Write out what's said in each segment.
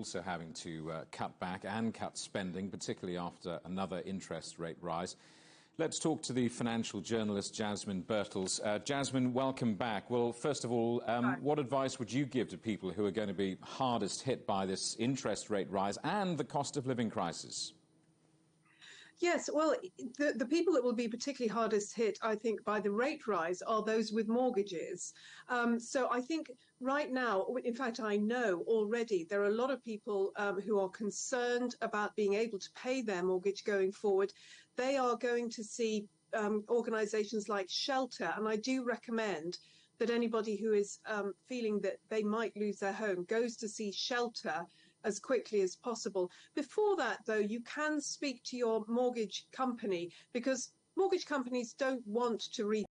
also having to cut back and cut spending, particularly after another interest rate rise. Let's talk to the financial journalist Jasmine Birtles. Jasmine, welcome back. Well, first of all, what advice would you give to people who are going to be hardest hit by this interest rate rise and the cost of living crisis? Yes, well, the people that will be particularly hardest hit, I think, by the rate rise are those with mortgages. So I think right now, in fact, I know already there are a lot of people who are concerned about being able to pay their mortgage going forward. They are going to see organisations like Shelter, and I do recommend that anybody who is feeling that they might lose their home goes to see Shelter as quickly as possible. Before that, though, you can speak to your mortgage company, because mortgage companies don't want to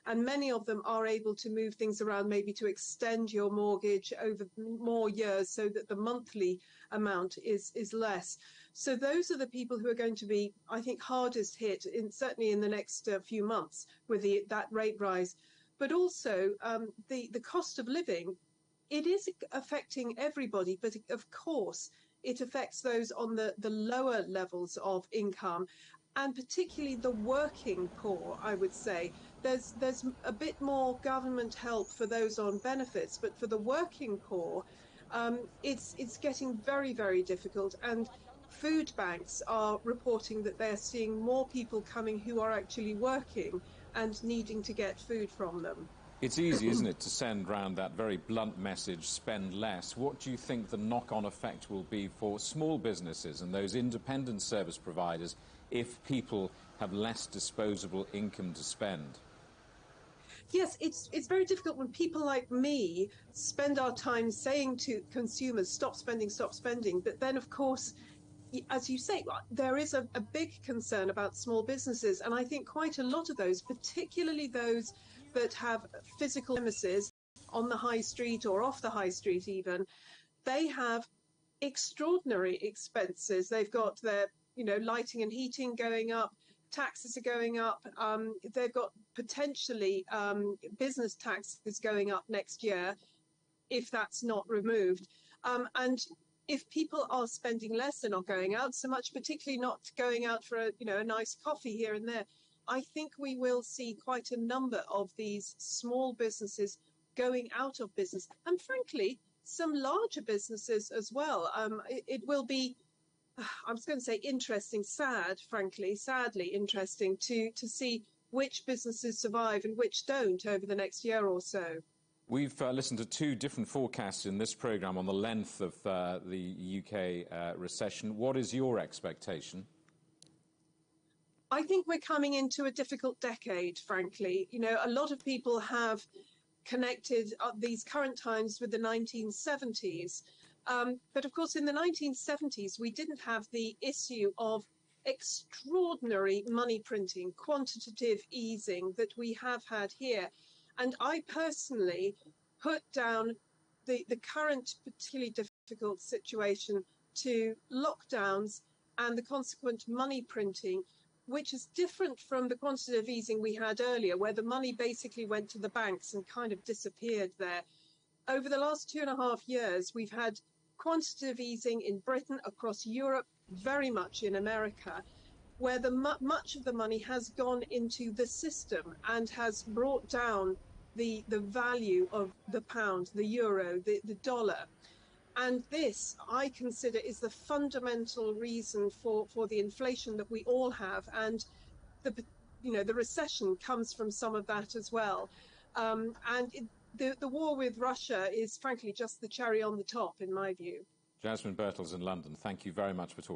and many of them are able to move things around, maybe to extend your mortgage over more years so that the monthly amount is less. So those are the people who are going to be, I think, hardest hit, certainly in the next few months with that rate rise. But also the cost of living, it is affecting everybody, but of course it affects those on the lower levels of income, and particularly the working poor, I would say. There's a bit more government help for those on benefits, but for the working poor, it's getting very, very difficult. And food banks are reporting that they're seeing more people coming who are actually working and needing to get food from them. It's easy, isn't it, to send round that very blunt message, spend less. What do you think the knock-on effect will be for small businesses and those independent service providers if people have less disposable income to spend? Yes, it's very difficult when people like me spend our time saying to consumers, stop spending. But then, of course, as you say, there is a big concern about small businesses. And I think quite a lot of those, particularly those that have physical premises on the high street or off the high street even, they have extraordinary expenses. They've got their, lighting and heating going up, taxes are going up. They've got potentially business taxes going up next year if that's not removed. And if people are spending less, they're not going out so much, particularly not going out for a nice coffee here and there. I think we will see quite a number of these small businesses going out of business, and frankly, some larger businesses as well. It will be, I was going to say interesting, sadly interesting to see which businesses survive and which don't over the next year or so. We've listened to two different forecasts in this programme on the length of the UK recession. What is your expectation? I think we're coming into a difficult decade, frankly. A lot of people have connected these current times with the 1970s. But of course, in the 1970s, we didn't have the issue of extraordinary money printing, quantitative easing that we have had here. And I personally put down the current particularly difficult situation to lockdowns and the consequent money printing, which is different from the quantitative easing we had earlier, where the money basically went to the banks and kind of disappeared there. Over the last 2.5 years, we've had quantitative easing in Britain, across Europe, very much in America, where much of the money has gone into the system and has brought down the value of the pound, the euro, the dollar. And this, I consider, is the fundamental reason for the inflation that we all have. And the recession comes from some of that as well. The war with Russia is, frankly, just the cherry on the top, in my view. Jasmine Birtles in London, thank you very much for talking.